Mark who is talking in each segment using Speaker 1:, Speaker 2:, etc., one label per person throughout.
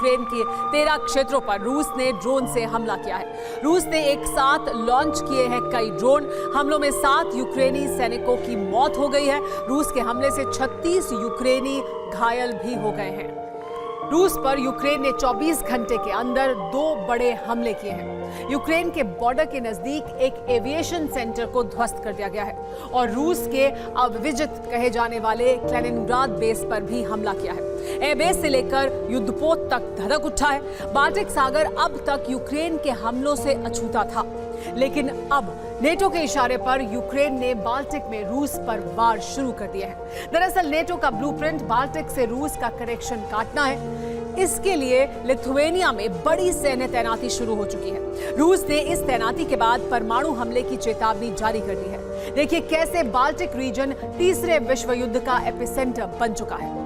Speaker 1: Ukraine के 13 क्षेत्रों पर रूस ने ड्रोन से हमला किया है। रूस ने एक साथ लॉन्च किए हैं कई ड्रोन। हमलों में 7 यूक्रेनी सैनिकों की मौत हो गई है। रूस के हमले से 36 यूक्रेनी घायल भी हो गए हैं। रूस पर यूक्रेन ने 24 घंटे के अंदर 2 बड़े हमले किए हैं। यूक्रेन के बॉर्डर के नजदीक एक एविएशन सेंटर को ध्वस्त कर दिया गया है और रूस के अविजित कहे जाने वाले कैलिनिंग्राड बेस पर भी हमला किया है। एयरबेस से लेकर युद्धपोत तक धधक उठा है। बाल्टिक सागर अब तक यूक्रेन के हमलों से अछूता था, लेकिन अब नेटो के इशारे पर यूक्रेन ने बाल्टिक में रूस पर वार शुरू कर दिया है। दरअसल नेटो का ब्लूप्रिंट बाल्टिक से रूस का कनेक्शन काटना है। इसके लिए लिथुआनिया में बड़ी सैन्य तैनाती शुरू हो चुकी है। रूस ने इस तैनाती के बाद परमाणु हमले की चेतावनी जारी कर दी है। देखिए कैसे बाल्टिक रीजन तीसरे विश्व युद्ध का एपिसेंटर बन चुका है।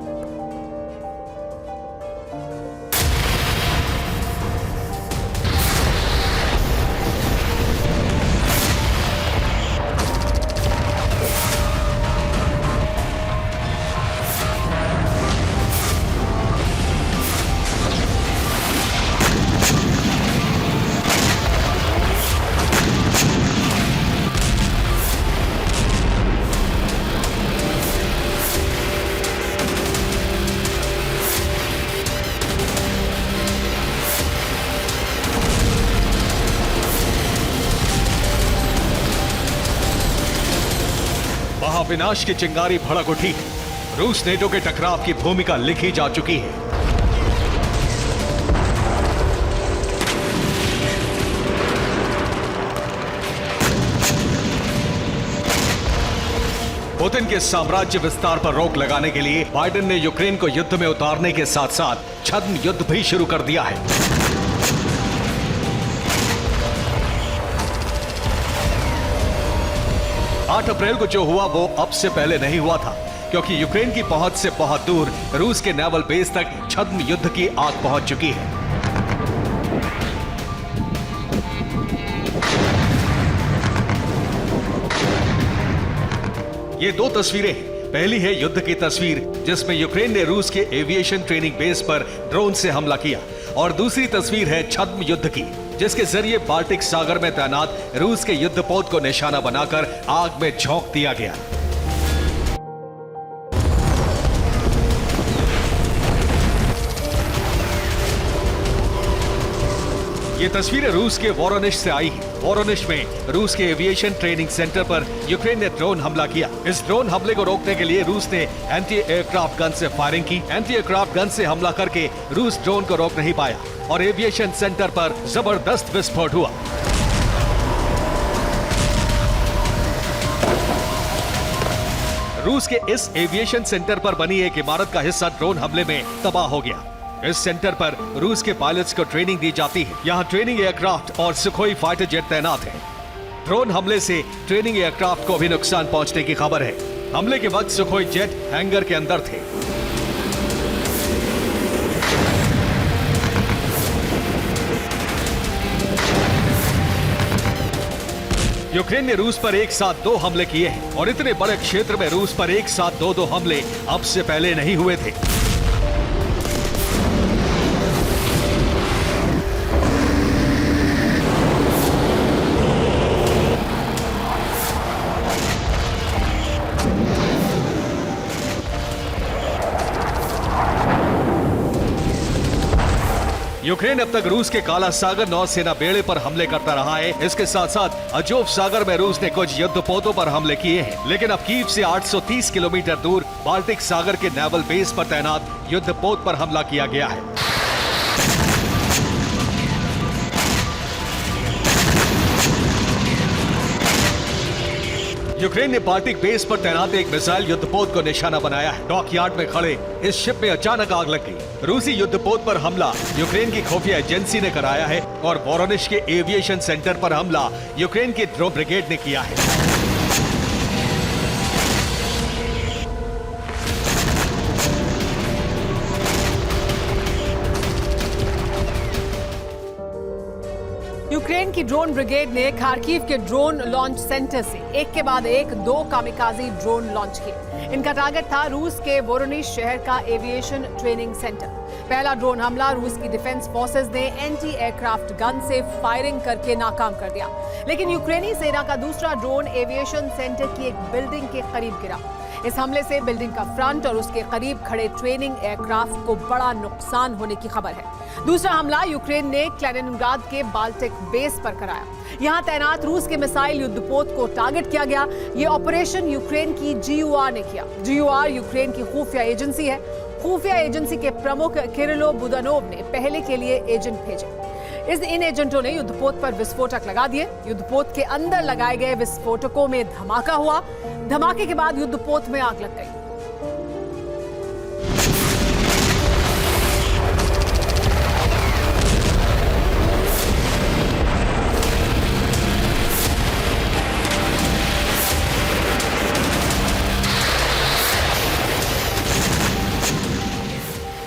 Speaker 2: विनाश की चिंगारी भड़क उठी है। रूस नेटो के टकराव की भूमिका लिखी जा चुकी है। पुतिन के साम्राज्य विस्तार पर रोक लगाने के लिए बाइडेन ने यूक्रेन को युद्ध में उतारने के साथ साथ छद्म युद्ध भी शुरू कर दिया है। 8 अप्रैल को जो हुआ वो अब से पहले नहीं हुआ था, क्योंकि यूक्रेन की पहुंच से बहुत दूर रूस के नेवल बेस तक छद्म युद्ध की आग पहुंच चुकी है। ये 2 तस्वीरें हैं। पहली है युद्ध की तस्वीर, जिसमें यूक्रेन ने रूस के एविएशन ट्रेनिंग बेस पर ड्रोन से हमला किया, और दूसरी तस्वीर है छद्म युद्ध की, जिसके जरिए बाल्टिक सागर में तैनात रूस के युद्धपोत को निशाना बनाकर आग में झोंक दिया गया। ये तस्वीरें रूस के वोरोनिश से आई हैं। वोरोनिश में रूस के एविएशन ट्रेनिंग सेंटर पर यूक्रेन ने ड्रोन हमला किया। इस ड्रोन हमले को रोकने के लिए रूस ने एंटी एयरक्राफ्ट गन से फायरिंग की। एंटी एयरक्राफ्ट गन से हमला करके रूस ड्रोन को रोक नहीं पाया और एविएशन सेंटर पर जबरदस्त विस्फोट हुआ। रूस के इस एविएशन सेंटर पर बनी एक इमारत का हिस्सा ड्रोन हमले में तबाह हो गया। इस सेंटर पर रूस के पायलट्स को ट्रेनिंग दी जाती है। यहाँ ट्रेनिंग एयरक्राफ्ट और सुखोई फाइटर जेट तैनात है। ड्रोन हमले से ट्रेनिंग एयरक्राफ्ट को भी नुकसान पहुंचने की खबर है। हमले के वक्त सुखोई जेट हैंगर के अंदर थे। यूक्रेन ने रूस पर एक साथ 2 हमले किए हैं, और इतने बड़े क्षेत्र में रूस पर एक साथ 2 हमले अब से पहले नहीं हुए थे। यूक्रेन अब तक रूस के काला सागर नौसेना बेड़े पर हमले करता रहा है। इसके साथ साथ अजोव सागर में रूस ने कुछ युद्धपोतों पर हमले किए हैं, लेकिन अब कीव से 830 किलोमीटर दूर बाल्टिक सागर के नेवल बेस पर तैनात युद्धपोत पर हमला किया गया है। यूक्रेन ने बाल्टिक बेस पर तैनात एक मिसाइल युद्धपोत को निशाना बनाया है। डॉकयार्ड में खड़े इस शिप में अचानक आग लग गई। रूसी युद्धपोत पर हमला यूक्रेन की खुफिया एजेंसी ने कराया है, और वोरोनिश के एविएशन सेंटर पर हमला यूक्रेन की ड्रोन ब्रिगेड ने किया है।
Speaker 1: यूक्रेन की ड्रोन ब्रिगेड ने खार्किव के ड्रोन लॉन्च सेंटर से एक के बाद एक 2 कामिकाजी ड्रोन लॉन्च किए। इनका टारगेट था रूस के वोरोनिश शहर का एविएशन ट्रेनिंग सेंटर। पहला ड्रोन हमला रूस की डिफेंस फोर्सेस ने एंटी एयरक्राफ्ट गन से फायरिंग करके नाकाम कर दिया, लेकिन यूक्रेनी सेना का दूसरा ड्रोन एविएशन सेंटर की एक बिल्डिंग के करीब गिरा। इस हमले से बिल्डिंग का फ्रंट और उसके करीब खड़े ट्रेनिंग एयरक्राफ्ट को बड़ा नुकसान होने की खबर है। दूसरा हमला यूक्रेन ने कैलिनिनग्राड के बाल्टिक बेस पर कराया। यहां तैनात रूस के मिसाइल युद्धपोत को टारगेट किया गया। ये ऑपरेशन यूक्रेन की GUR ने किया। GUR यूक्रेन की खुफिया एजेंसी है। खुफिया एजेंसी के प्रमुख किरिलो बुदानोव ने पहले के लिए एजेंट भेजे। इन एजेंटों ने युद्धपोत पर विस्फोटक लगा दिए। युद्धपोत के अंदर लगाए गए विस्फोटकों में धमाका हुआ। धमाके के बाद युद्धपोत में आग लग गई।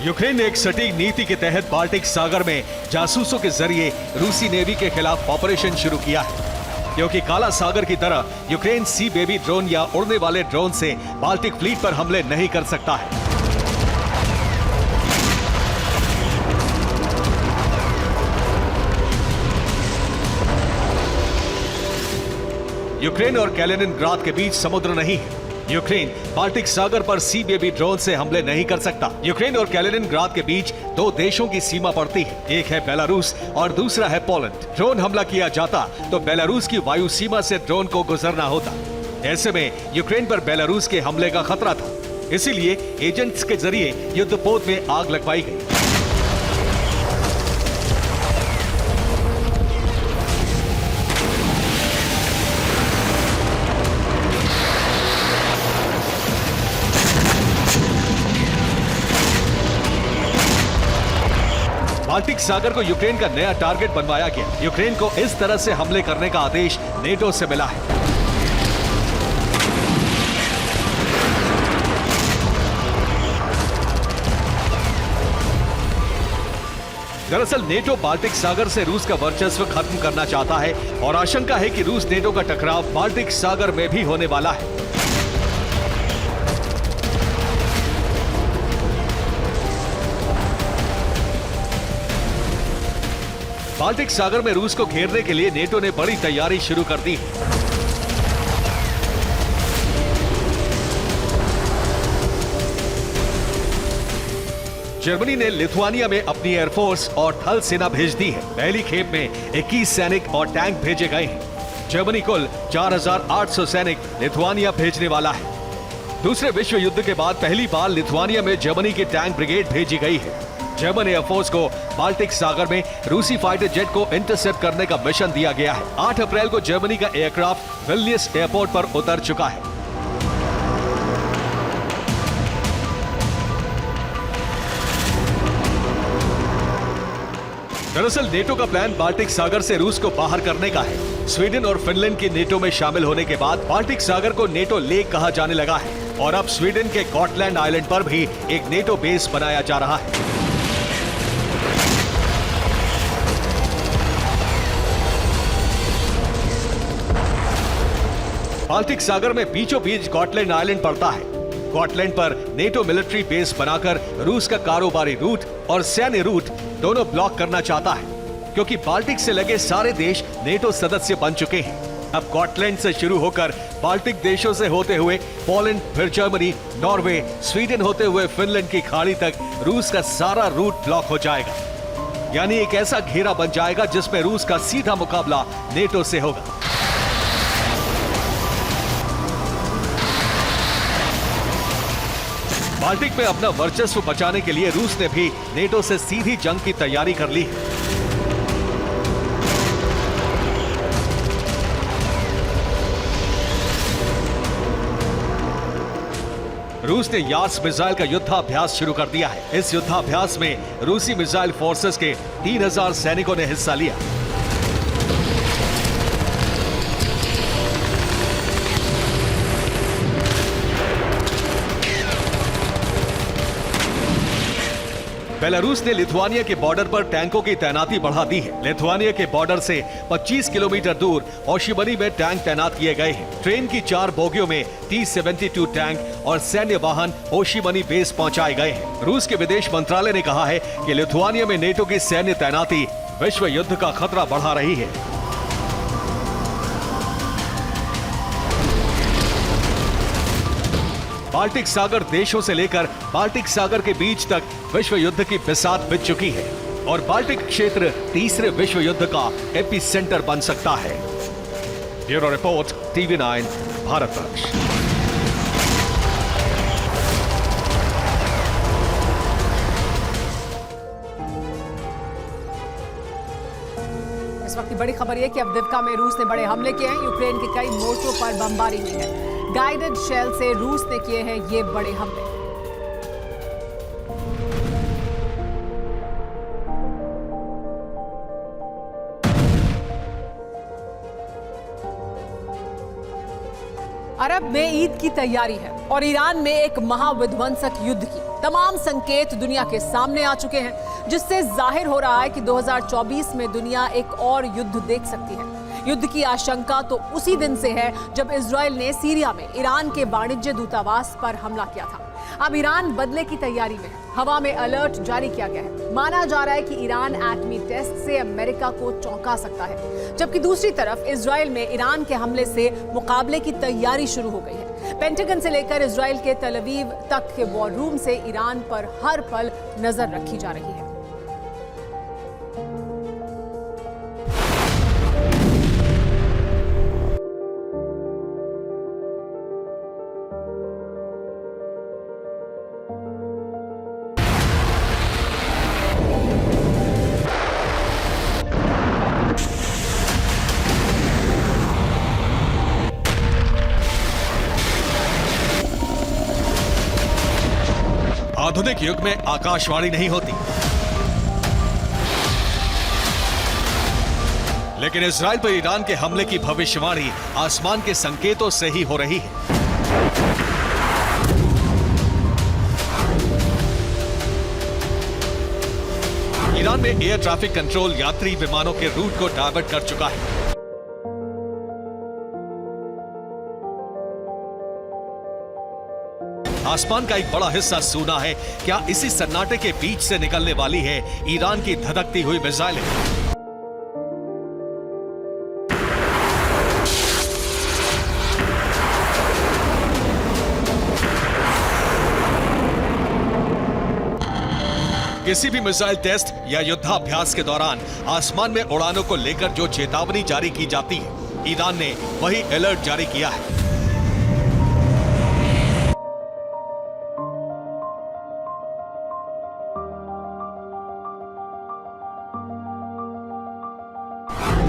Speaker 2: यूक्रेन ने एक सटीक नीति के तहत बाल्टिक सागर में जासूसों के जरिए रूसी नेवी के खिलाफ ऑपरेशन शुरू किया है, क्योंकि काला सागर की तरह यूक्रेन सी बेबी ड्रोन या उड़ने वाले ड्रोन से बाल्टिक फ्लीट पर हमले नहीं कर सकता है। यूक्रेन और कैलिनिनग्राद के बीच समुद्र नहीं है। यूक्रेन बाल्टिक सागर पर सी बेबी ड्रोन से हमले नहीं कर सकता। यूक्रेन और कैलिनिनग्राद के बीच 2 देशों की सीमा पड़ती है, एक है बेलारूस और दूसरा है पोलैंड। ड्रोन हमला किया जाता तो बेलारूस की वायु सीमा से ड्रोन को गुजरना होता। ऐसे में यूक्रेन पर बेलारूस के हमले का खतरा था, इसीलिए एजेंट्स के जरिए युद्धपोत में आग लगवाई गई। बाल्टिक सागर को यूक्रेन का नया टारगेट बनवाया गया। यूक्रेन को इस तरह से हमले करने का आदेश नेटो से मिला है। दरअसल नेटो बाल्टिक सागर से रूस का वर्चस्व खत्म करना चाहता है और आशंका है कि रूस नेटो का टकराव बाल्टिक सागर में भी होने वाला है। बाल्टिक सागर में रूस को घेरने के लिए नेटो ने बड़ी तैयारी शुरू कर दी है। जर्मनी ने लिथुआनिया में अपनी एयरफोर्स और थल सेना भेज दी है। पहली खेप में 21 सैनिक और टैंक भेजे गए हैं। जर्मनी कुल 4800 सैनिक लिथुआनिया भेजने वाला है। दूसरे विश्व युद्ध के बाद पहली बार लिथुआनिया में जर्मनी की टैंक ब्रिगेड भेजी गई है। जर्मन एयरफोर्स को बाल्टिक सागर में रूसी फाइटर जेट को इंटरसेप्ट करने का मिशन दिया गया है। 8 अप्रैल को जर्मनी का एयरक्राफ्ट विल्नियस एयरपोर्ट पर उतर चुका है। दरअसल नेटो का प्लान बाल्टिक सागर से रूस को बाहर करने का है। स्वीडन और फिनलैंड के नेटो में शामिल होने के बाद बाल्टिक सागर को नेटो लेक कहा जाने लगा है और अब स्वीडन के गॉटलैंड आइलैंड पर भी एक नेटो बेस बनाया जा रहा है। बाल्टिक सागर में बीचों बीच गॉटलैंड आइलैंड पड़ता है। गॉटलैंड पर नेटो मिलिट्री बेस बनाकर रूस का कारोबारी रूट और सैन्य रूट दोनों ब्लॉक करना चाहता है, क्योंकि बाल्टिक से लगे सारे देश नेटो सदस्य बन चुके हैं। अब गॉटलैंड से शुरू होकर बाल्टिक देशों से होते हुए पोलैंड, फिर जर्मनी, नॉर्वे, स्वीडन होते हुए फिनलैंड की खाड़ी तक रूस का सारा रूट ब्लॉक हो जाएगा। यानी एक ऐसा घेरा बन जाएगा जिसमें रूस का सीधा मुकाबला नेटो से होगा। बाल्टिक में अपना वर्चस्व बचाने के लिए रूस ने भी नेटो से सीधी जंग की तैयारी कर ली है। रूस ने यास मिसाइल का युद्धाभ्यास शुरू कर दिया है। इस युद्धाभ्यास में रूसी मिसाइल फोर्सेस के 3000 सैनिकों ने हिस्सा लिया। बेलारूस ने लिथुआनिया के बॉर्डर पर टैंकों की तैनाती बढ़ा दी है। लिथुआनिया के बॉर्डर से 25 किलोमीटर दूर ओशिमनी में टैंक तैनात किए गए हैं। ट्रेन की 4 बोगियों में T-72 टैंक और सैन्य वाहन ओशिमनी बेस पहुंचाए गए हैं। रूस के विदेश मंत्रालय ने कहा है कि लिथुआनिया में नेटो की सैन्य तैनाती विश्व युद्ध का खतरा बढ़ा रही है। बाल्टिक सागर देशों से लेकर बाल्टिक सागर के बीच तक विश्व युद्ध की बिसात बिछ चुकी है और बाल्टिक क्षेत्र तीसरे विश्व युद्ध का एपिसेंटर बन सकता है। Bureau report, TV9 Bharatvarsh.
Speaker 1: इस वक्त की बड़ी खबर यह कि अवदिव्का में रूस ने बड़े हमले किए हैं। यूक्रेन के कई मोर्चों पर बमबारी हुई है। गाइडेड शेल से रूस ने किए हैं ये बड़े हमले। अरब में ईद की तैयारी है और ईरान में एक महाविध्वंसक युद्ध की तमाम संकेत दुनिया के सामने आ चुके हैं, जिससे जाहिर हो रहा है कि 2024 में दुनिया एक और युद्ध देख सकती है। युद्ध की आशंका तो उसी दिन से है जब इजराइल ने सीरिया में ईरान के वाणिज्य दूतावास पर हमला किया था। अब ईरान बदले की तैयारी में है। हवा में अलर्ट जारी किया गया है। माना जा रहा है कि ईरान एटमी टेस्ट से अमेरिका को चौंका सकता है, जबकि दूसरी तरफ इजराइल में ईरान के हमले से मुकाबले की तैयारी शुरू हो गई है। पेंटागन से लेकर इजराइल के तल अवीव तक के वॉर रूम से ईरान पर हर पल नजर रखी जा रही है।
Speaker 2: आधुनिक युग में आकाशवाणी नहीं होती, लेकिन इजराइल पर ईरान के हमले की भविष्यवाणी आसमान के संकेतों से ही हो रही है। ईरान में एयर ट्रैफिक कंट्रोल यात्री विमानों के रूट को डायवर्ट कर चुका है। आसमान का एक बड़ा हिस्सा सूना है। क्या इसी सन्नाटे के बीच से निकलने वाली है ईरान की धधकती हुई मिसाइलें? किसी भी मिसाइल टेस्ट या युद्धाभ्यास के दौरान आसमान में उड़ानों को लेकर जो चेतावनी जारी की जाती है, ईरान ने वही अलर्ट जारी किया है।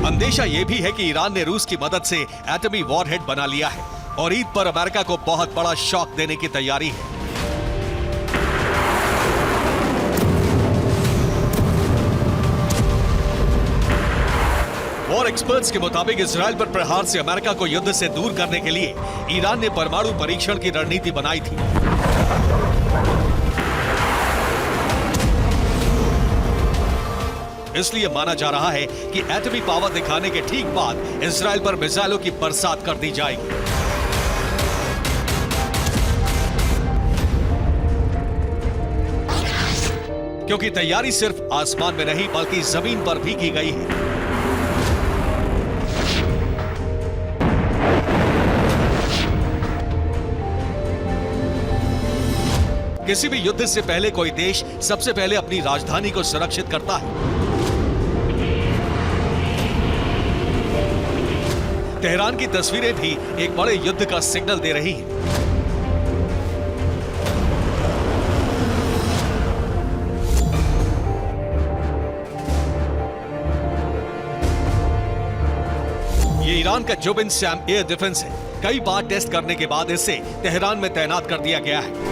Speaker 2: अंदेशा यह भी है कि ईरान ने रूस की मदद से एटमी वॉरहेड बना लिया है और ईद पर अमेरिका को बहुत बड़ा शॉक देने की तैयारी है। वॉर एक्सपर्ट्स के मुताबिक इजराइल पर प्रहार से अमेरिका को युद्ध से दूर करने के लिए ईरान ने परमाणु परीक्षण की रणनीति बनाई थी। इसलिए माना जा रहा है कि एटमी पावर दिखाने के ठीक बाद इजराइल पर मिसाइलों की बरसात कर दी जाएगी। क्योंकि तैयारी सिर्फ आसमान में नहीं बल्कि जमीन पर भी की गई है। किसी भी युद्ध से पहले कोई देश सबसे पहले अपनी राजधानी को सुरक्षित करता है। तेहरान की तस्वीरें भी एक बड़े युद्ध का सिग्नल दे रही हैं। ये ईरान का जोबिन सैम एयर डिफेंस है। कई बार टेस्ट करने के बाद इसे तेहरान में तैनात कर दिया गया है।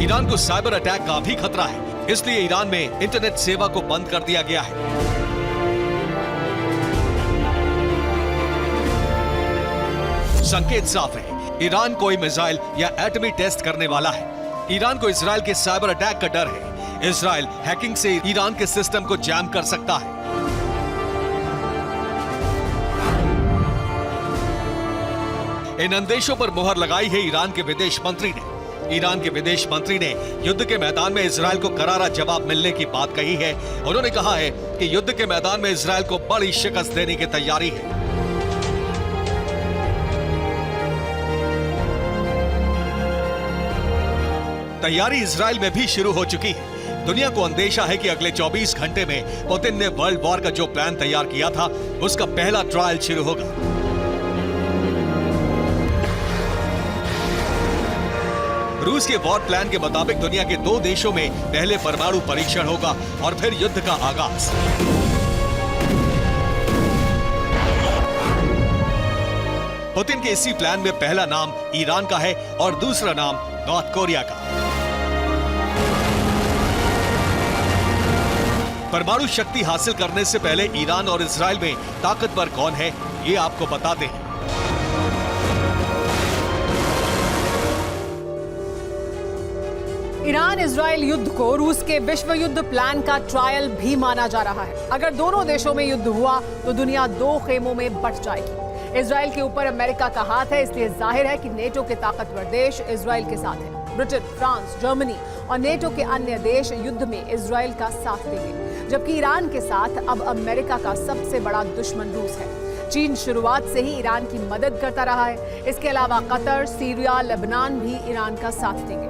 Speaker 2: ईरान को साइबर अटैक का भी खतरा है, इसलिए ईरान में इंटरनेट सेवा को बंद कर दिया गया है। संकेत साफ है, ईरान कोई मिसाइल या एटमी टेस्ट करने वाला है। ईरान को इजराइल के साइबर अटैक का डर है। इजराइल हैकिंग से ईरान के सिस्टम को जैम कर सकता है। इन अंदेशों पर मुहर लगाई है ईरान के विदेश मंत्री ने। ईरान के विदेश मंत्री ने युद्ध के मैदान में इजराइल को करारा जवाब मिलने की बात कही है। उन्होंने कहा है कि युद्ध के मैदान में इजराइल को बड़ी शिकस्त देने की तैयारी है। तैयारी इजराइल में भी शुरू हो चुकी है। दुनिया को अंदेशा है कि अगले 24 घंटे में पुतिन ने वर्ल्ड वॉर का जो प्लान तैयार किया था, उसका पहला ट्रायल शुरू होगा। रूस के वॉर प्लान के मुताबिक दुनिया के 2 देशों में पहले परमाणु परीक्षण होगा और फिर युद्ध का आगाज। पुतिन के इसी प्लान में पहला नाम ईरान का है और दूसरा नाम नॉर्थ कोरिया का। परमाणु शक्ति हासिल करने से पहले ईरान और इजराइल में ताकतवर कौन है, ये आपको बताते हैं।
Speaker 1: ईरान इजराइल युद्ध को रूस के विश्व युद्ध प्लान का ट्रायल भी माना जा रहा है। अगर दोनों देशों में युद्ध हुआ तो दुनिया 2 खेमों में बंट जाएगी। इजराइल के ऊपर अमेरिका का हाथ है, इसलिए जाहिर है कि नेटो के ताकतवर देश इजराइल के साथ है। ब्रिटेन, फ्रांस, जर्मनी और नेटो के अन्य देश युद्ध में इजराइल का साथ देंगे, जबकि ईरान के साथ अब अमेरिका का सबसे बड़ा दुश्मन रूस है। चीन शुरुआत से ही ईरान की मदद करता रहा है। इसके अलावा कतर, सीरिया, लेबनान भी ईरान का साथ देंगे।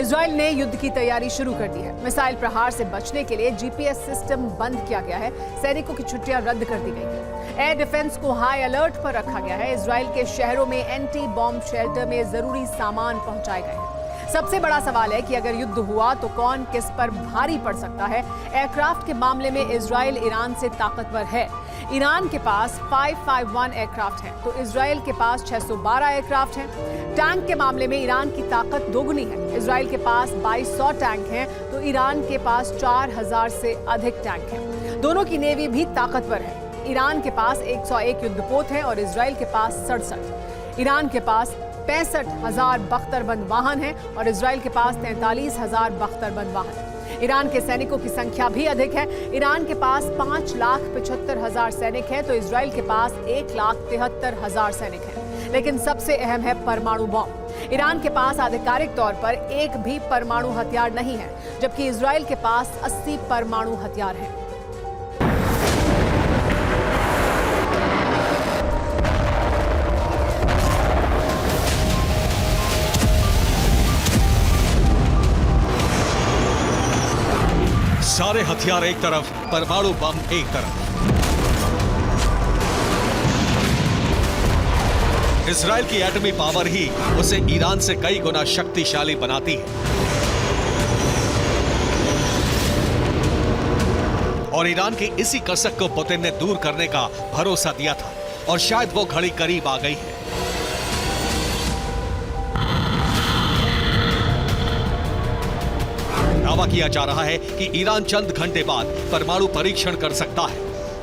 Speaker 1: इजराइल ने युद्ध की तैयारी शुरू कर दी है। मिसाइल प्रहार से बचने के लिए जीपीएस सिस्टम बंद किया गया है। सैनिकों की छुट्टियां रद्द कर दी गई हैं। एयर डिफेंस को हाई अलर्ट पर रखा गया है। इजराइल के शहरों में एंटी बॉम्ब शेल्टर में जरूरी सामान पहुंचाए गए हैं। सबसे बड़ा सवाल है कि अगर युद्ध हुआ तो कौन किस पर भारी पड़ सकता है। एयरक्राफ्ट के मामले में इजराइल ईरान से ताकतवर है। ईरान के पास 551 एयरक्राफ्ट हैं, तो इजराइल के पास 612 एयरक्राफ्ट हैं। टैंक के मामले में ईरान की ताकत दोगुनी है। इजराइल के पास 2200 टैंक हैं, तो ईरान के पास 4000 से अधिक टैंक हैं। दोनों की नेवी भी ताकतवर है। ईरान के पास 101 युद्धपोत हैं और इजराइल के पास 67। ईरान के पास 65,000 बख्तरबंद वाहन हैं और इजराइल के पास 43,000 बख्तरबंद वाहन हैं। ईरान के सैनिकों की संख्या भी अधिक है। ईरान के पास 5,75,000 सैनिक हैं, तो इजराइल के पास 1,73,000 सैनिक हैं। लेकिन सबसे अहम है परमाणु बॉम्ब। ईरान के पास आधिकारिक तौर पर एक भी परमाणु हथियार नहीं है, जबकि इजराइल के पास 80 परमाणु हथियार हैं।
Speaker 2: सारे हथियार एक तरफ, परमाणु बम एक तरफ। इजराइल की एटमी पावर ही उसे ईरान से कई गुना शक्तिशाली बनाती है और ईरान की इसी कसक को पुतिन ने दूर करने का भरोसा दिया था और शायद वो घड़ी करीब आ गई है। दावा किया जा रहा है कि ईरान चंद घंटे बाद परमाणु परीक्षण कर सकता है।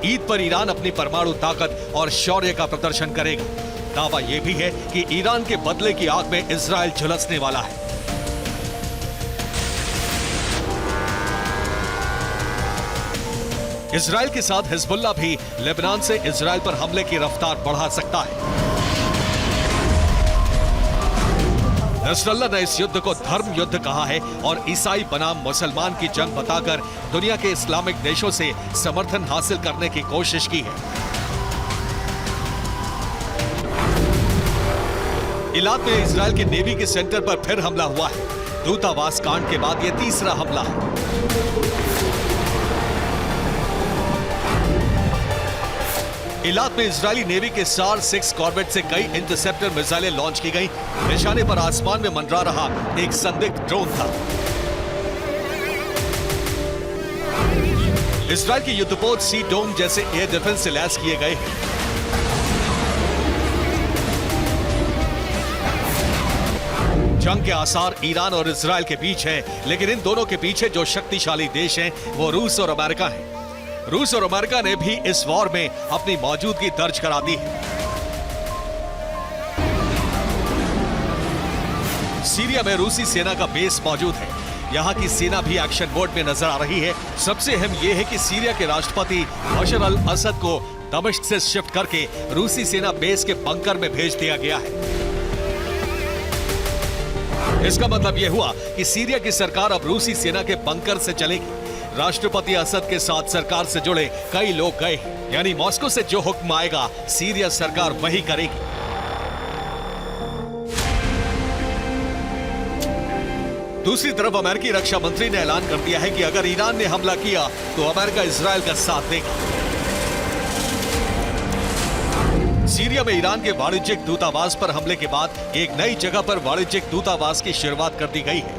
Speaker 2: ईद पर ईरान अपनी परमाणु ताकत और शौर्य का प्रदर्शन करेगा। दावा यह भी है कि ईरान के बदले की आग में इजराइल झुलसने वाला है। इजराइल के साथ हिजबुल्लाह भी लेबनान से इजराइल पर हमले की रफ्तार बढ़ा सकता है। नसरल्लाह ने इस युद्ध को धर्म युद्ध कहा है और ईसाई बनाम मुसलमान की जंग बताकर दुनिया के इस्लामिक देशों से समर्थन हासिल करने की कोशिश की है। इलाक में इजराइल के नेवी के सेंटर पर फिर हमला हुआ है। दूतावास कांड के बाद यह तीसरा हमला है। इलाक में इजरायली नेवी के SAR-6 कॉर्वेट से कई इंटरसेप्टर मिसाइलें लॉन्च की गई। निशाने पर आसमान में मंडरा रहा एक संदिग्ध ड्रोन था। इजरायल के युद्धपोत सी डोम जैसे एयर डिफेंस से लैस किए गए। जंग के आसार ईरान और इजरायल के बीच हैं, लेकिन इन दोनों के पीछे जो शक्तिशाली देश हैं वो रूस और अमेरिका हैं। रूस और अमेरिका ने भी इस वॉर में अपनी मौजूदगी दर्ज करा दी है। सीरिया में रूसी सेना का बेस मौजूद है। यहाँ की सेना भी एक्शन मोड में नजर आ रही है। सबसे अहम यह है कि सीरिया के राष्ट्रपति बशर अल असद को दमिश्क से शिफ्ट करके रूसी सेना बेस के बंकर में भेज दिया गया है। इसका मतलब यह हुआ कि सीरिया की सरकार अब रूसी सेना के बंकर से चलेगी। राष्ट्रपति असद के साथ सरकार से जुड़े कई लोग गए, यानी मॉस्को से जो हुक्म आएगा सीरिया सरकार वही करेगी। दूसरी तरफ अमेरिकी रक्षा मंत्री ने ऐलान कर दिया है कि अगर ईरान ने हमला किया तो अमेरिका इजरायल का साथ देगा। सीरिया में ईरान के वाणिज्यिक दूतावास पर हमले के बाद एक नई जगह पर वाणिज्यिक दूतावास की शुरुआत कर दी गई है।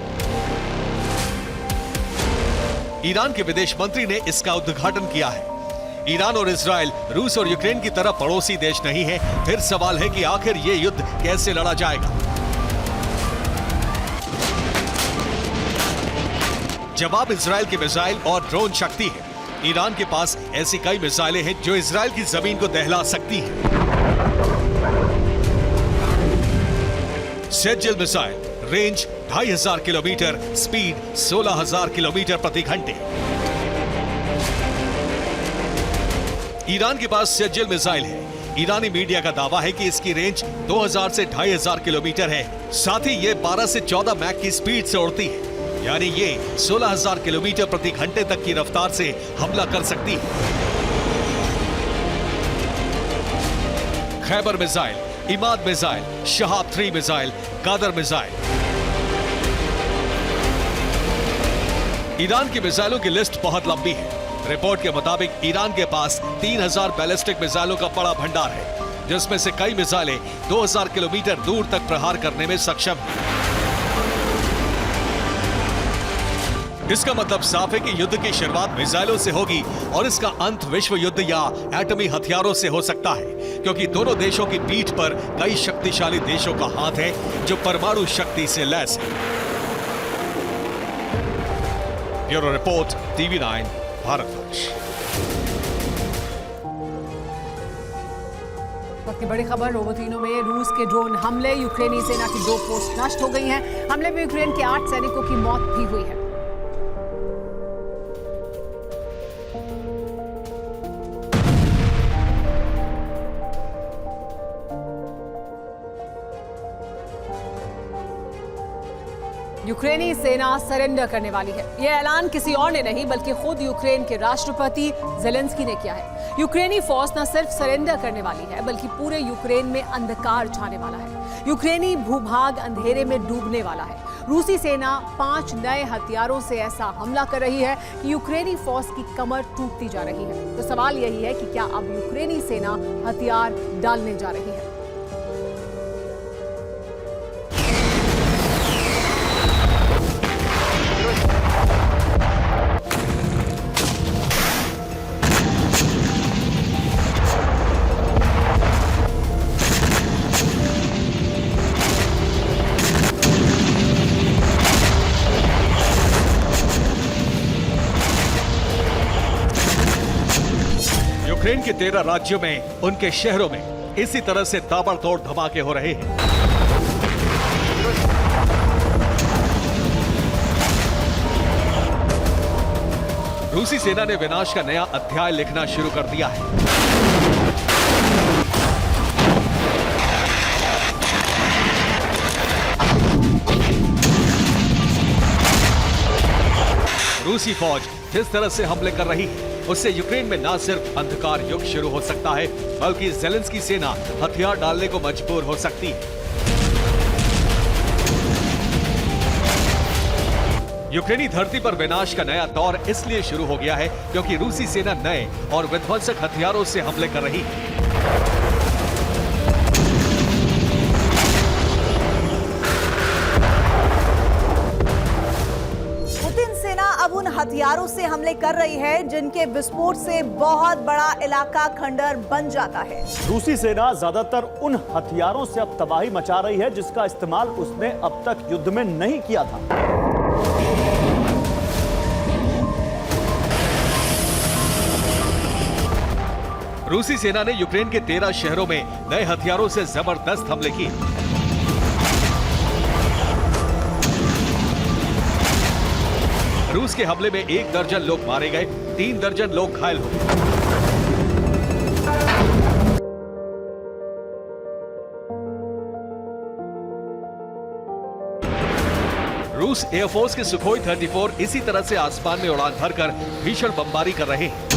Speaker 2: ईरान के विदेश मंत्री ने इसका उद्घाटन किया है। ईरान और इजरायल रूस और यूक्रेन की तरह पड़ोसी देश नहीं है। फिर सवाल है कि आखिर ये युद्ध कैसे लड़ा जाएगा। जवाब इजरायल के मिसाइल और ड्रोन शक्ति है। ईरान के पास ऐसी कई मिसाइलें हैं जो इजरायल की जमीन को दहला सकती हैं। Sejal missile, range 2500 kilometre, speed 16,000 kilometre प्रति घंटे। ईरान के पास सेजल मिसाइल है। ईरानी मीडिया का दावा है कि इसकी रेंज 2000 से 2500 किलोमीटर है। साथ ही ये 12 से 14 मैक की स्पीड से उड़ती है, यानी ये 16,000 किलोमीटर प्रति घंटे तक की रफ्तार से हमला कर सकती है। Khaibar missile, Emad missile, Shahab 3 missile, Qadr missile. Iran की मिसाइलों की लिस्ट बहुत लंबी है। रिपोर्ट के मुताबिक ईरान के पास 3000 बैलिस्टिक मिसाइलों का बड़ा भंडार है, जिसमें से कई मिसाइलें 2000 किलोमीटर दूर तक प्रहार करने में सक्षम हैं। इसका मतलब साफ है कि युद्ध की शुरुआत मिसाइलों से होगी और इसका अंत विश्व युद्ध या एटमी हथियारों से हो सकता है, क्योंकि दोनों देशों की पीठ पर कई शक्तिशाली देशों का हाथ है जो परमाणु शक्ति से लैस है। Bureau report, TV9 Bharatvarsh.
Speaker 1: वक्त की बड़ी खबर, रोबोटिनो में रूस के ड्रोन हमले, यूक्रेनी सेना की 2 पोस्ट नष्ट हो गई हैं। हमले में यूक्रेन के 8 सैनिकों की मौत भी हुई है। यूक्रेनी सेना सरेंडर करने वाली है। यह ऐलान किसी और ने नहीं बल्कि खुद यूक्रेन के राष्ट्रपति जेलेंस्की ने किया है। यूक्रेनी फौज न सिर्फ सरेंडर करने वाली है बल्कि पूरे यूक्रेन में अंधकार छाने वाला है। यूक्रेनी भूभाग अंधेरे में डूबने वाला है। रूसी सेना 5 नए हथियारों से ऐसा हमला कर रही है कि यूक्रेनी फौज की कमर टूटती जा रही है। तो सवाल यही है कि क्या अब यूक्रेनी सेना हथियार डालने जा रही है?
Speaker 2: यूक्रेन के 13 राज्यों में, उनके शहरों में इसी तरह से ताबड़तोड़ धमाके हो रहे हैं। रूसी सेना ने विनाश का नया अध्याय लिखना शुरू कर दिया है। रूसी फौज जिस तरह से हमले कर रही है उससे यूक्रेन में न सिर्फ अंधकार युग शुरू हो सकता है बल्कि जेलेंस्की सेना हथियार डालने को मजबूर हो सकती है। यूक्रेनी धरती पर विनाश का नया दौर इसलिए शुरू हो गया है क्योंकि रूसी सेना नए और विध्वंसक हथियारों से हमले कर रही है।
Speaker 3: अब उन हथियारों से हमले कर रही है जिनके विस्फोट से बहुत बड़ा इलाका खंडर बन जाता है।
Speaker 4: रूसी सेना ज्यादातर उन हथियारों से अब तबाही मचा रही है जिसका इस्तेमाल उसने अब तक युद्ध में नहीं किया था।
Speaker 2: रूसी सेना ने यूक्रेन के 13 शहरों में नए हथियारों से जबरदस्त हमले किए। रूस के हमले में 1 दर्जन लोग मारे गए, 3 दर्जन लोग घायल हो गए। रूस एयरफोर्स के सुखोई 34 इसी तरह से आसमान में उड़ान भरकर भीषण बमबारी कर रहे हैं।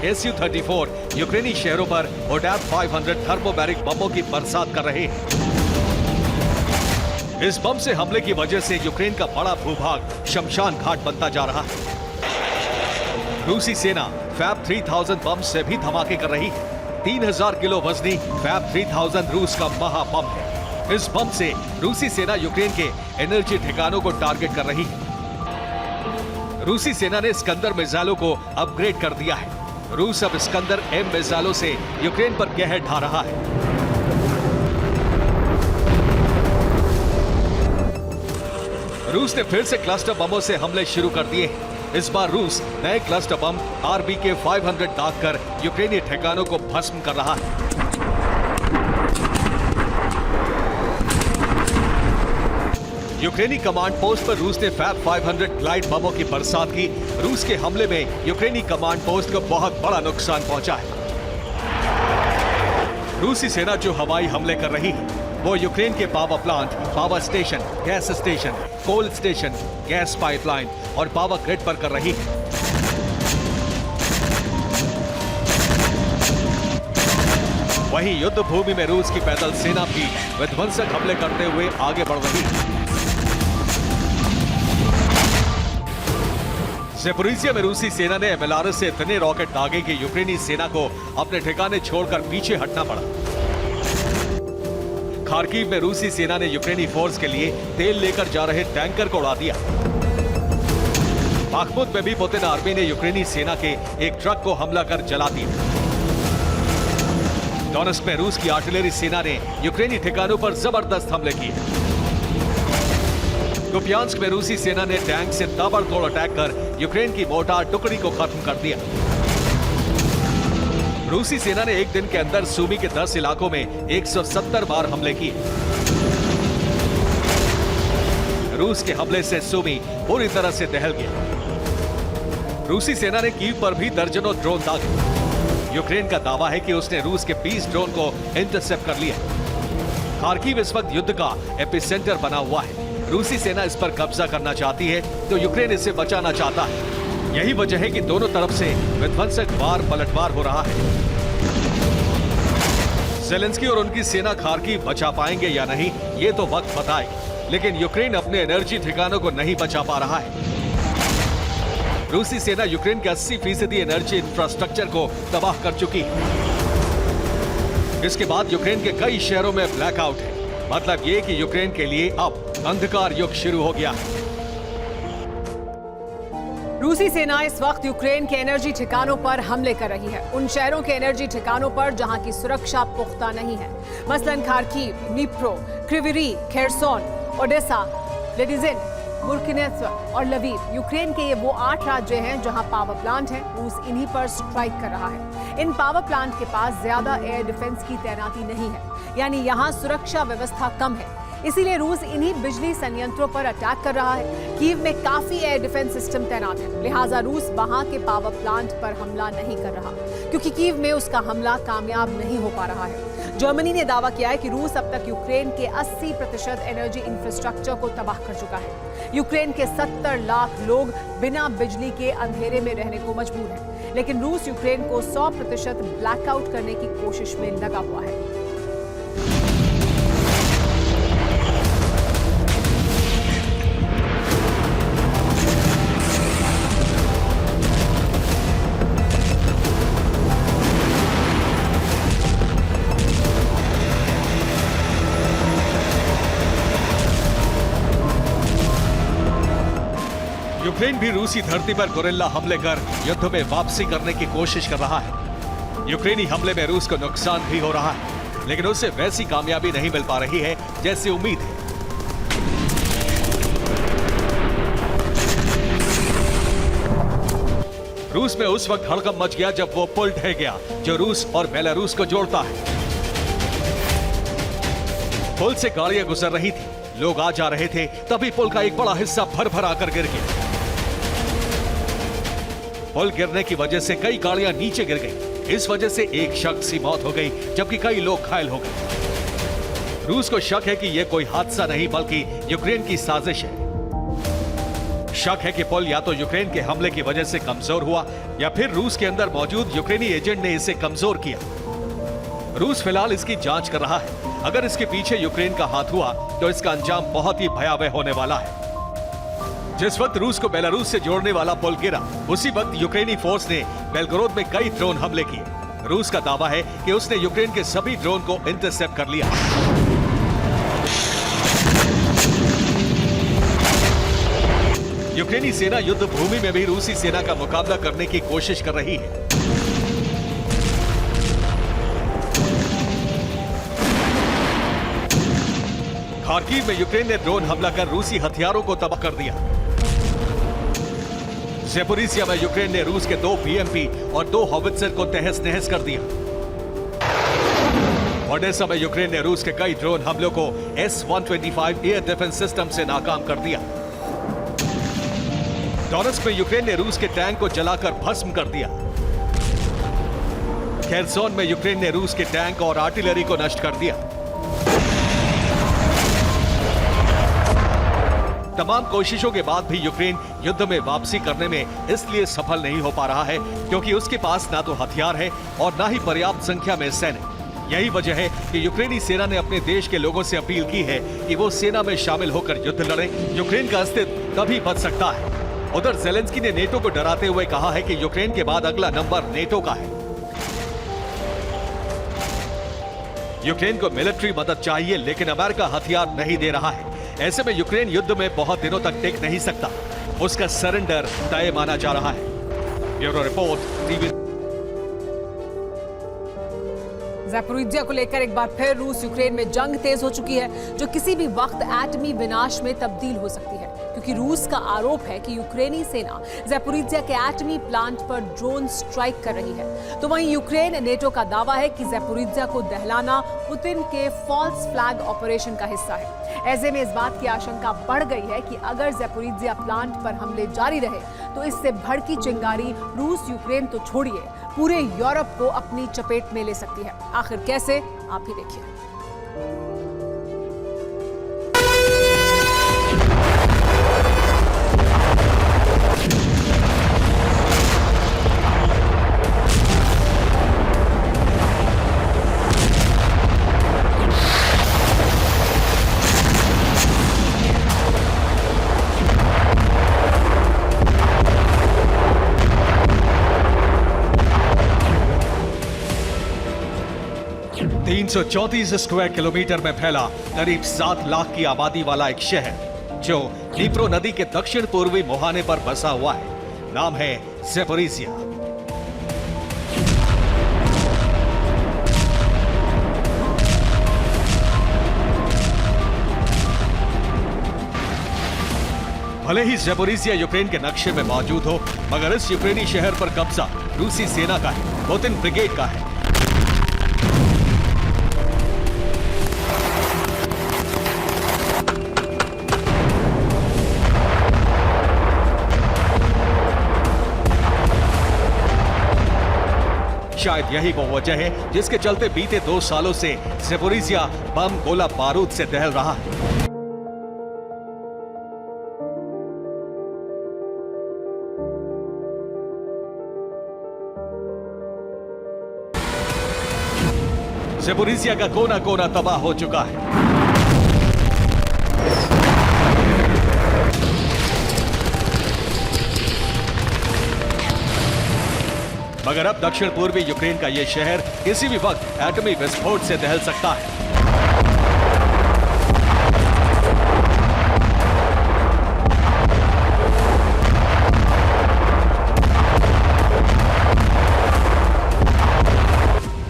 Speaker 2: Su-34 यूक्रेनी शहरों पर ओडेप 500 थर्मोबैरिक बमों की बरसात कर रहे हैं। इस बम से हमले की वजह से यूक्रेन का बड़ा भूभाग शमशान घाट बनता जा रहा है। रूसी सेना फैब 3000 बम से भी धमाके कर रही है। 3000 किलो वजनी फैब 3000 रूस का महाबम है। इस बम से रूसी सेना यूक्रेन के एनर्जी ठिकानों को टारगेट कर रही है। रूसी सेना ने स्कंदर मिसाइलों को अपग्रेड कर दिया है। रूस अब स्कंदर M मिसाइलों से यूक्रेन पर कहर ढा रहा है। रूस ने फिर से क्लस्टर बमों से हमले शुरू कर दिए हैं। इस बार रूस नए क्लस्टर बम RBK 500 दागकर यूक्रेनी ठिकानों को भस्म कर रहा है। यूक्रेनी कमांड पोस्ट पर रूस ने फैब 500 ग्लाइड बमों की बरसात की। रूस के हमले में यूक्रेनी कमांड पोस्ट को बहुत बड़ा नुकसान पहुंचा है। रूसी सेना जो हवाई हमले कर रही है वो यूक्रेन के power plant, power station, gas station, coal station, gas pipeline और पावर ग्रिड पर कर रही है। वहीं युद्ध भूमि में रूस की पैदल सेना भी विध्वंसक हमले करते हुए आगे बढ़ रही है। ज़ेपोरिज़िया में रूसी सेना ने MLRS से इतने रॉकेट दागे कि यूक्रेनी सेना को अपने ठिकाने छोड़कर पीछे हटना पड़ा। खार्किव में रूसी सेना ने यूक्रेनी फोर्स के लिए तेल लेकर जा रहे टैंकर को उड़ा दिया। बाखमुत में भी पुतिन आर्मी ने यूक्रेनी सेना के एक ट्रक को हमला कर जला दिया। डोनेस्क में रूस की आर्टिलरी सेना ने यूक्रेनी ठिकानों पर जबरदस्त हमले किए। कुपियांस्क में रूसी सेना ने टैंक से ताबड़तोड़ अटैक कर यूक्रेन की मोर्टार टुकड़ी को खत्म कर दिया। रूसी सेना ने एक दिन के अंदर सूमी के 10 इलाकों में 170 बार हमले किए। रूस के हमले से सूमी पूरी तरह से दहल गया। रूसी सेना ने कीव पर भी दर्जनों ड्रोन दागे। यूक्रेन का दावा है कि उसने रूस के 20 ड्रोन को इंटरसेप्ट कर लिया। खार्किव इस वक्त युद्ध का एपिसेंटर बना हुआ है। रूसी सेना इस पर कब्जा करना चाहती है तो यूक्रेन इसे बचाना चाहता है। यही वजह है कि दोनों तरफ से विध्वंसक वार पलटवार हो रहा है। ज़ेलेंस्की और उनकी सेना खार्किव बचा पाएंगे या नहीं, ये तो वक्त बताएगा। लेकिन यूक्रेन अपने एनर्जी ठिकानों को नहीं बचा पा रहा है। रूसी सेना यूक्रेन के 80% एनर्जी इंफ्रास्ट्रक्चर को तबाह कर चुकी है। इसके बाद यूक्रेन के कई शहरों में ब्लैकआउट है। मतलब ये कि यूक्रेन के लिए अब अंधकार युग शुरू हो गया है।
Speaker 1: रूसी सेना इस वक्त यूक्रेन के एनर्जी ठिकानों पर हमले कर रही है। उन शहरों के एनर्जी ठिकानों पर जहां की सुरक्षा पुख्ता नहीं है। मसलन खार्किव, ड्निप्रो, क्रिविरी, खेरसोन, ओडेसा, लेडिजिन, मुर्किनेत्स्व और लवीव। यूक्रेन के ये वो 8 राज्य हैं जहां पावर प्लांट है। रूस इन्हीं पर स्ट्राइक कर रहा है। इन पावर प्लांट के पास ज्यादा एयर डिफेंस की तैनाती नहीं है, यानी यहां सुरक्षा व्यवस्था कम है। इसीलिए रूस इन्हीं बिजली संयंत्रों पर अटैक कर रहा है। कीव में काफी एयर डिफेंस सिस्टम तैनात है, लिहाजा रूस वहां के पावर प्लांट पर हमला नहीं कर रहा, क्योंकि कीव में उसका हमला कामयाब नहीं हो पा रहा है। जर्मनी ने दावा किया है कि रूस अब तक यूक्रेन के 80% एनर्जी इंफ्रास्ट्रक्चर को तबाह कर चुका है। यूक्रेन के 70 लाख लोग बिना बिजली के अंधेरे में रहने को मजबूर हैं, लेकिन रूस यूक्रेन को 100% ब्लैकआउट करने की कोशिश में लगा हुआ है।
Speaker 2: यूक्रेन भी रूसी धरती पर गोरिल्ला हमले कर युद्ध में वापसी करने की कोशिश कर रहा है। यूक्रेनी हमले में रूस को नुकसान भी हो रहा है, लेकिन उसे वैसी कामयाबी नहीं मिल पा रही है जैसी उम्मीद है। रूस में उस वक्त हड़कंप मच गया जब वो पुल ढह गया जो रूस और बेलारूस को जोड़ता है। पुल से गाड़ियां गुजर रही थी, लोग आ जा रहे थे, तभी पुल का एक बड़ा हिस्सा भर आकर गिर गया। पुल गिरने की वजह से कई गाड़ियां नीचे गिर गई। इस वजह से एक शख्स की मौत हो गई, जबकि कई लोग घायल हो गए। रूस को शक है कि यह कोई हादसा नहीं बल्कि यूक्रेन की साजिश है। शक है कि पुल या तो यूक्रेन के हमले की वजह से कमजोर हुआ या फिर रूस के अंदर मौजूद यूक्रेनी एजेंट ने इसे कमजोर किया। रूस फिलहाल इसकी जांच कर रहा है। अगर इसके पीछे यूक्रेन का हाथ हुआ तो इसका अंजाम बहुत ही भयावह होने वाला है। जिस वक्त रूस को बेलारूस से जोड़ने वाला पुल गिरा, उसी वक्त यूक्रेनी फोर्स ने बेलगोरोद में कई ड्रोन हमले किए। रूस का दावा है कि उसने यूक्रेन के सभी ड्रोन को इंटरसेप्ट कर लिया। यूक्रेनी सेना युद्ध भूमि में भी रूसी सेना का मुकाबला करने की कोशिश कर रही है। खार्किव में यूक्रेन ने ड्रोन हमला कर रूसी हथियारों को तबाह कर दिया। ज़ेपोरिज़िया में यूक्रेन ने रूस के 2 बीएमपी और 2 हॉवित्ज़र को तहस नहस कर दिया। ओडेसा में यूक्रेन ने रूस के कई ड्रोन हमलों को S-125 एयर डिफेंस सिस्टम से नाकाम कर दिया। डोनेट्स्क में यूक्रेन ने रूस के टैंक को जलाकर भस्म कर दिया। खेर्सोन में यूक्रेन ने रूस के टैंक और आर्टिलरी को नष्ट कर दिया। तमाम कोशिशों के बाद भी यूक्रेन युद्ध में वापसी करने में इसलिए सफल नहीं हो पा रहा है क्योंकि उसके पास ना तो हथियार है और ना ही पर्याप्त संख्या में सैनिक। यही वजह है कि यूक्रेनी सेना ने अपने देश के लोगों से अपील की है कि वो सेना में शामिल होकर युद्ध लड़े। यूक्रेन का अस्तित्व तभी बच सकता है। उधर ज़ेलेंस्की ने नेटो को डराते हुए कहा है कि यूक्रेन के बाद अगला नंबर नेटो का है। यूक्रेन को मिलिट्री मदद चाहिए, लेकिन अमेरिका हथियार नहीं दे रहा है। ऐसे में यूक्रेन युद्ध में बहुत दिनों तक टिक नहीं सकता। उसका सरेंडर तय माना जा रहा है। Bureau report, TV.
Speaker 1: ज़ेपोरिज़िया को लेकर एक बार फिर रूस यूक्रेन में जंग तेज हो चुकी है, जो किसी भी वक्त एटमी विनाश में तब्दील हो सकती है, क्योंकि रूस का आरोप है कि यूक्रेनी सेना ज़ेपोरिज़िया के एटमी प्लांट पर ड्रोन स्ट्राइक कर रही है। तो वहीं यूक्रेन नेटो का दावा है कि ज़ेपोरिज़िया को दहलाना पुतिन के फॉल्स फ्लैग ऑपरेशन का हिस्सा है। ऐसे में इस बात की आशंका बढ़ गई है कि अगर ज़ेपोरिज़िया प्लांट पर हमले जारी रहे तो इससे भड़की चिंगारी रूस यूक्रेन तो छोड़िए, पूरे यूरोप को अपनी चपेट में ले सकती है। आखिर कैसे, आप ही देखिए।
Speaker 2: तीन 334 स्क्वायर किलोमीटर में फैला करीब 7 लाख की आबादी वाला एक शहर जो डनीप्रो नदी के दक्षिण पूर्वी मुहाने पर बसा हुआ है। नाम है ज़ेपोरिज़िया। भले ही ज़ेपोरिज़िया यूक्रेन के नक्शे में मौजूद हो, मगर इस यूक्रेनी शहर पर कब्जा रूसी सेना का है, पुतिन ब्रिगेड का है। शायद यही वो वजह है जिसके चलते बीते 2 सालों से ज़ेपोरिज़िया बम गोला बारूद से दहल रहा है। ज़ेपोरिज़िया का कोना कोना तबाह हो चुका है। मगर अब दक्षिण पूर्वी यूक्रेन का यह शहर किसी भी वक्त एटमी विस्फोट से दहल सकता है।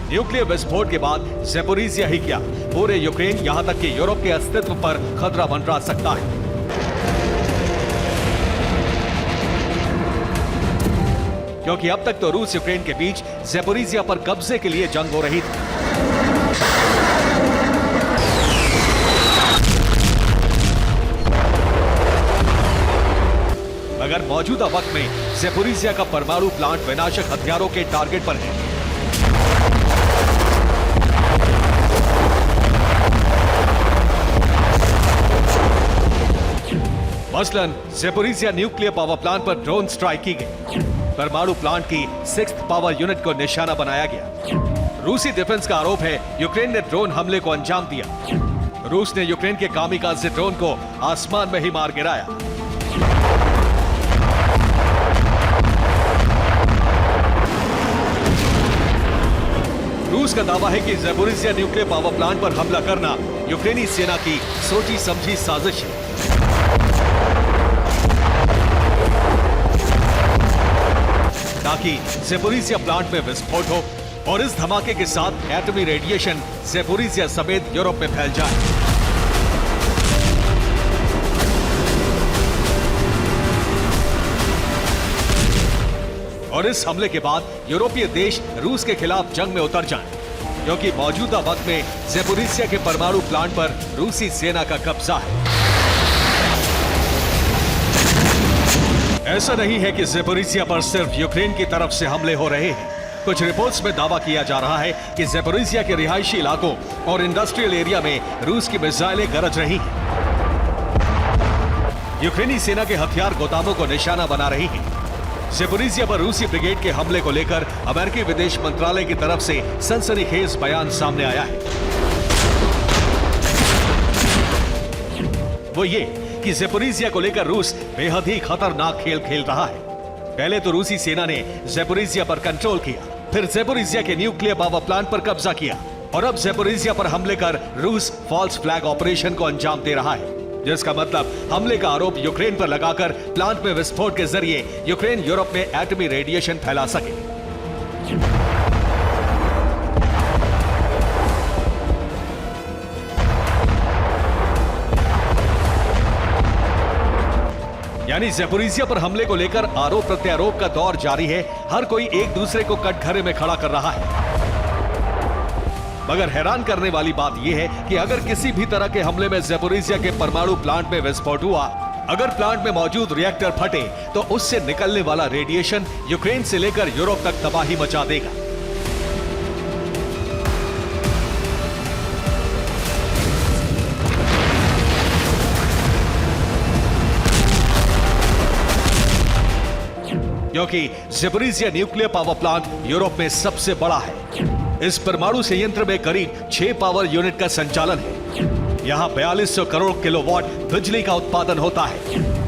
Speaker 2: न्यूक्लियर विस्फोट के बाद ज़ेपोरिज़िया ही क्या, पूरे यूक्रेन यहां तक कि यूरोप के अस्तित्व पर खतरा मंडरा सकता है। क्योंकि अब तक तो रूस यूक्रेन के बीच ज़ेपोरिज़िया पर कब्जे के लिए जंग हो रही थी। मगर मौजूदा वक्त में ज़ेपोरिज़िया का परमाणु प्लांट विनाशक हथियारों के टारगेट पर है। मसलन ज़ेपोरिज़िया न्यूक्लियर पावर प्लांट पर ड्रोन स्ट्राइक की गई। परमाणु प्लांट की 6th पावर यूनिट को निशाना बनाया गया। रूसी डिफेंस का आरोप है यूक्रेन ने ड्रोन हमले को अंजाम दिया। रूस ने यूक्रेन के कामिकाज़े ड्रोन को आसमान में ही मार गिराया। रूस का दावा है कि ज़ेपोरिज़िया न्यूक्लियर पावर प्लांट पर हमला करना यूक्रेनी सेना की सोची समझी साजिश है। ताकि ज़ेपोरिज़िया प्लांट में विस्फोट हो और इस धमाके के साथ एटमी रेडिएशन ज़ेपोरिज़िया समेत यूरोप में फैल जाए। और इस हमले के बाद यूरोपीय देश रूस के खिलाफ जंग में उतर जाएं, क्योंकि मौजूदा वक्त में ज़ेपोरिज़िया के परमाणु प्लांट पर रूसी सेना का कब्जा है। ऐसा नहीं है कि ज़ेपोरिज़िया पर सिर्फ यूक्रेन की तरफ से हमले हो रहे हैं। कुछ रिपोर्ट्स में दावा किया जा रहा है कि ज़ेपोरिज़िया के रिहायशी इलाकों और इंडस्ट्रियल एरिया में रूस की मिसाइलें गरज रही हैं। यूक्रेनी सेना के हथियार गोदामों को निशाना बना रही है। ज़ेपोरिज़िया पर रूसी ब्रिगेड के हमले को लेकर अमेरिकी विदेश मंत्रालय की तरफ से सनसनीखेज बयान सामने आया है। वो ये कि ज़ेपोरिज़िया को लेकर रूस बेहद ही खतरनाक खेल खेल रहा है। पहले तो रूसी सेना ने ज़ेपोरिज़िया पर कंट्रोल किया, फिर ज़ेपोरिज़िया के न्यूक्लियर पावर प्लांट पर कब्जा किया और अब ज़ेपोरिज़िया पर हमले कर रूस फॉल्स फ्लैग ऑपरेशन को अंजाम दे रहा है, जिसका मतलब हमले का आरोप यूक्रेन पर लगाकर प्लांट में विस्फोट के जरिए यूक्रेन यूरोप में एटमी रेडिएशन फैला सके। यानी ज़ेपोरिज़िया पर हमले को लेकर आरोप प्रत्यारोप का दौर जारी है। हर कोई एक दूसरे को कटघरे में खड़ा कर रहा है। मगर हैरान करने वाली बात यह है कि अगर किसी भी तरह के हमले में ज़ेपोरिज़िया के परमाणु प्लांट में विस्फोट हुआ, अगर प्लांट में मौजूद रिएक्टर फटे, तो उससे निकलने वाला रेडिएशन यूक्रेन से लेकर यूरोप तक तबाही मचा देगा। क्योंकि Zaporizhzhia nuclear power plant Europe में सबसे बड़ा है। इस परमाणु संयंत्र में करीब 6 पावर यूनिट का संचालन है। यहाँ 4200 करोड़ किलोवाट बिजली का उत्पादन होता है,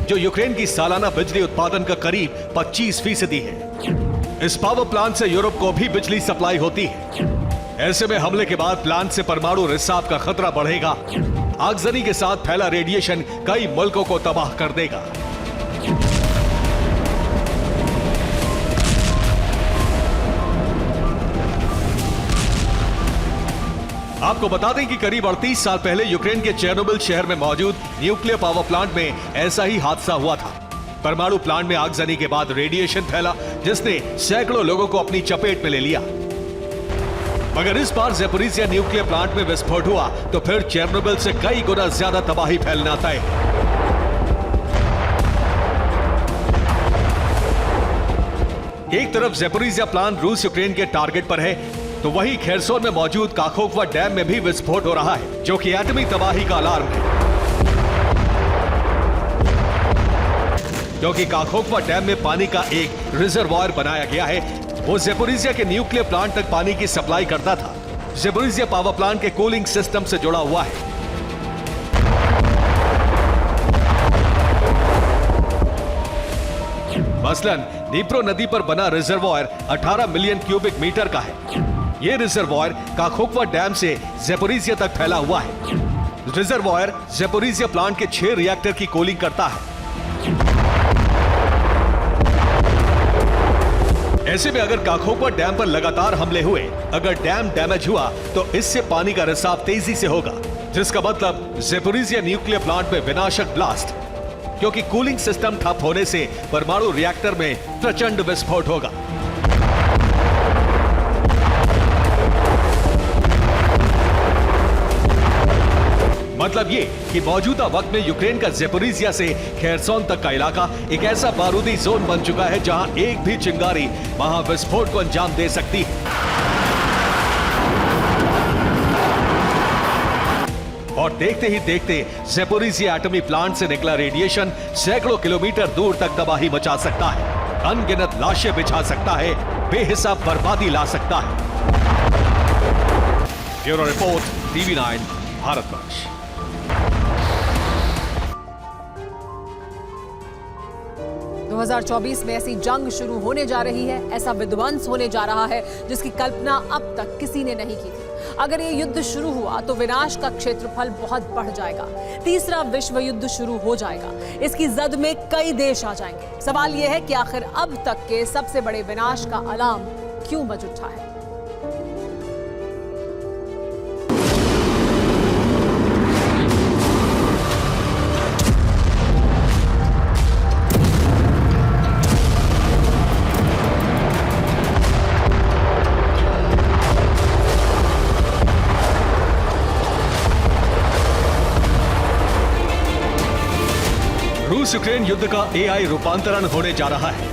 Speaker 2: जो यूक्रेन की सालाना बिजली उत्पादन का करीब 25% है। इस पावर प्लांट से यूरोप को भी बिजली सप्लाई होती है। ऐसे में हमले के बाद प्लांट से परमाणु रिसाव का खतरा बढ़ेगा। आगजनी के साथ फैला रेडिएशन कई मुल्कों को तबाह कर देगा। आपको बता दें कि करीब 38 साल पहले यूक्रेन के चेर्नोबिल शहर में मौजूद न्यूक्लियर पावर प्लांट में ऐसा ही हादसा हुआ था। परमाणु प्लांट में आगजनी के बाद रेडिएशन फैला, जिसने सैकड़ों लोगों को अपनी चपेट में ले लिया। मगर इस बार ज़ेपोरिज़िया न्यूक्लियर प्लांट में विस्फोट हुआ तो फिर चेर्नोबिल से कई गुना ज्यादा तबाही फैलना तय है। एक तरफ ज़ेपोरिज़िया प्लांट रूस यूक्रेन के टारगेट पर है, तो वहीं खेरसोन में मौजूद काखोवका डैम में भी विस्फोट हो रहा है, जो कि एटमी तबाही का अलार्म है। क्योंकि काखोवका डैम में पानी का एक रिजर्वायर बनाया गया है, वो ज़ेपोरिज़िया के न्यूक्लियर प्लांट तक पानी की सप्लाई करता था। ज़ेपोरिज़िया पावर प्लांट के कूलिंग सिस्टम से जुड़ा हुआ है। मसलन नीप्रो नदी पर बना रिजर्वायर 18 मिलियन क्यूबिक मीटर का है। यह रिजर्वायर काखोवका डैम से ज़ेपोरिज़िया तक फैला हुआ है। रिजर्वायर ज़ेपोरिज़िया प्लांट के 6 रिएक्टर की कूलिंग करता है। ऐसे में अगर काखोवका डैम पर लगातार हमले हुए, अगर डैम डैमेज हुआ, तो इससे पानी का रिसाव तेजी से होगा, जिसका मतलब ज़ेपोरिज़िया न्यूक्लियर प्लांट में विनाशक ब्लास्ट, क्योंकि कूलिंग सिस्टम ठप होने से परमाणु रिएक्टर में प्रचंड विस्फोट होगा। मतलब ये कि मौजूदा वक्त में यूक्रेन का ज़ेपोरिजिया से खेरसोन तक का इलाका एक ऐसा बारूदी जोन बन चुका है जहां एक भी चिंगारी वहां विस्फोट को अंजाम दे सकती है। और देखते ही देखते ज़ेपोरिजिया एटमी प्लांट से निकला रेडिएशन सैकड़ों किलोमीटर दूर तक तबाही मचा सकता है, अनगिनत लाशें बिछा सकता है, बेहिसाब बर्बादी ला सकता है। Bureau report, TV9 Bharatvarsh.
Speaker 1: दो 2024 में ऐसी जंग शुरू होने जा रही है, ऐसा विध्वंस होने जा रहा है जिसकी कल्पना अब तक किसी ने नहीं की थी। अगर ये युद्ध शुरू हुआ तो विनाश का क्षेत्रफल बहुत बढ़ जाएगा, तीसरा विश्व युद्ध शुरू हो जाएगा, इसकी जद में कई देश आ जाएंगे। सवाल यह है कि आखिर अब तक के सबसे बड़े विनाश का अलार्म क्यों बज उठा है।
Speaker 2: रूस यूक्रेन युद्ध का AI रूपांतरण होने जा रहा है।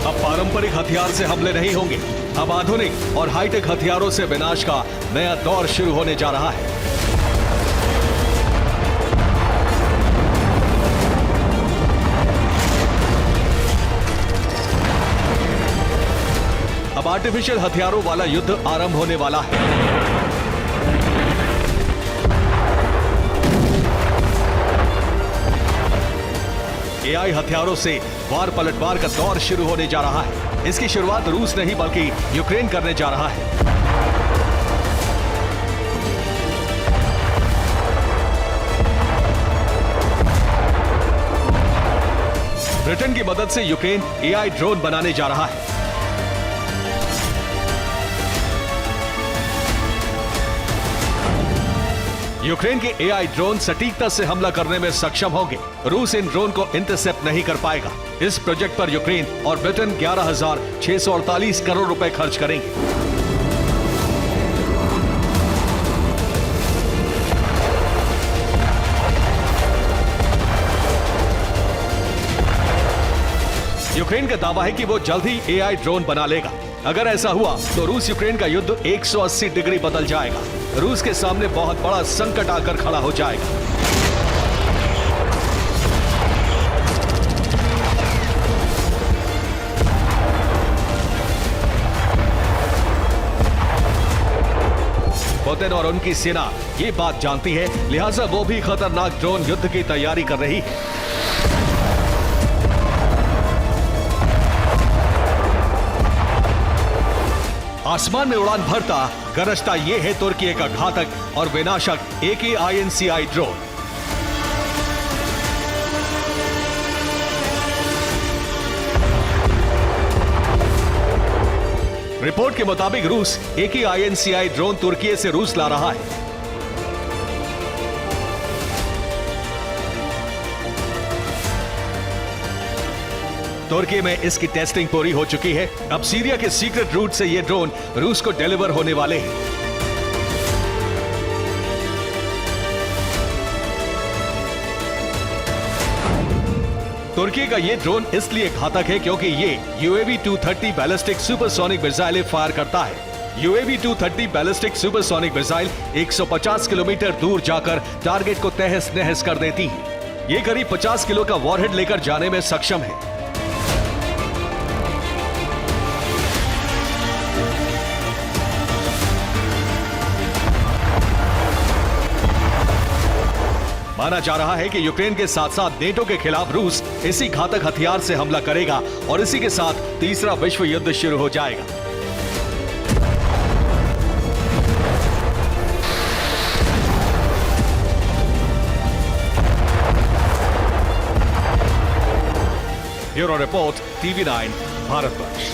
Speaker 2: अब पारंपरिक हथियार से हमले नहीं होंगे, अब आधुनिक और हाईटेक हथियारों से विनाश का नया दौर शुरू होने जा रहा है। अब आर्टिफिशियल हथियारों वाला युद्ध आरंभ होने वाला है। AI हथियारों से वार पलटवार का दौर शुरू होने जा रहा है। इसकी शुरुआत रूस नहीं बल्कि यूक्रेन करने जा रहा है। ब्रिटेन की मदद से यूक्रेन AI ड्रोन बनाने जा रहा है। यूक्रेन के AI ड्रोन सटीकता से हमला करने में सक्षम होंगे। रूस इन ड्रोन को इंटरसेप्ट नहीं कर पाएगा। इस प्रोजेक्ट पर यूक्रेन और ब्रिटेन 11,648 करोड़ रुपए खर्च करेंगे। यूक्रेन का दावा है कि वो जल्द ही AI ड्रोन बना लेगा। अगर ऐसा हुआ तो रूस यूक्रेन का युद्ध 180 डिग्री बदल जाएगा। रूस के सामने बहुत बड़ा संकट आकर खड़ा हो जाएगा। पुतिन और उनकी सेना ये बात जानती है, लिहाजा वो भी खतरनाक ड्रोन युद्ध की तैयारी कर रही है। आसमान में उड़ान भरता गरजता ये है तुर्की का घातक और विनाशक AKINCI ड्रोन। रिपोर्ट के मुताबिक रूस AKINCI ड्रोन तुर्की से रूस ला रहा है। तुर्की में इसकी टेस्टिंग पूरी हो चुकी है। अब सीरिया के सीक्रेट रूट से ये ड्रोन रूस को डिलीवर होने वाले हैं। तुर्की का ये ड्रोन इसलिए घातक है क्योंकि ये UAV 230 बैलिस्टिक सुपरसोनिक मिसाइलें फायर करता है। UAV 230 ballistic supersonic missile 150 kilometre दूर जाकर टारगेट को तहस नहस कर देती है। ये करीब 50 किलो का वॉरहेड लेकर जाने में सक्षम है। माना जा रहा है कि यूक्रेन के साथ साथ नेटो के खिलाफ रूस इसी घातक हथियार से हमला करेगा और इसी के साथ तीसरा विश्व युद्ध शुरू हो जाएगा। Bureau report, TV9 Bharatvarsh.